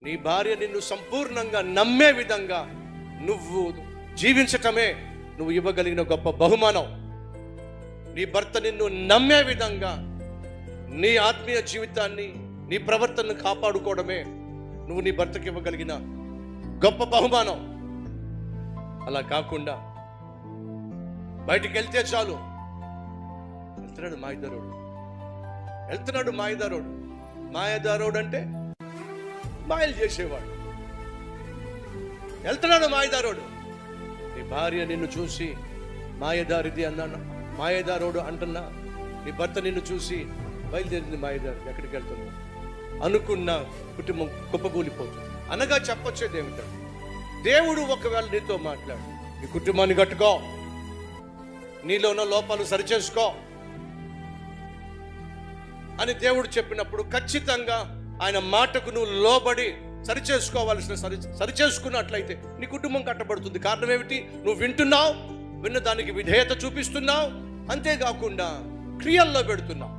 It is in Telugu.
నీ భార్య నిన్ను సంపూర్ణంగా నమ్మే విధంగా నువ్వు జీవించటమే నువ్వు ఇవ్వగలిగిన గొప్ప బహుమానం. నీ భర్త నిన్ను నమ్మే విధంగా నీ ఆత్మీయ జీవితాన్ని, నీ ప్రవర్తనను కాపాడుకోవడమే నువ్వు నీ భర్తకి ఇవ్వగలిగిన గొప్ప బహుమానం. అలా కాకుండా బయటికి వెళ్తే చాలు, వెళ్తున్నాడు మాయదారుడు అంటే మాయలు చేసేవాడు. వెళ్తున్నాడు మాయదారుడు. నీ భార్య నిన్ను చూసి మాయదారిది అన్నాను, మాయదారుడు అంటున్నా. నీ భర్త నిన్ను చూసి బయలుదేరింది మాయదారు, ఎక్కడికి వెళ్తున్నా అనుకున్న కుటుంబం కుప్పకూలిపోతుంది. అనగా చెప్పొచ్చేది ఏమిటంటే, దేవుడు ఒకవేళ నీతో మాట్లాడు, నీ కుటుంబాన్ని కట్టుకో, నీలో ఉన్న లోపాలు సరిచేసుకో అని దేవుడు చెప్పినప్పుడు ఖచ్చితంగా ఆయన మాటకు నువ్వు లోబడి సరిచేసుకున్నట్లయితే నీ కుటుంబం కట్టబడుతుంది. కారణం ఏమిటి? నువ్వు వింటున్నావు, విన్న దానికి విధేయత చూపిస్తున్నావు, అంతేకాకుండా క్రియల్లో పెడుతున్నావు.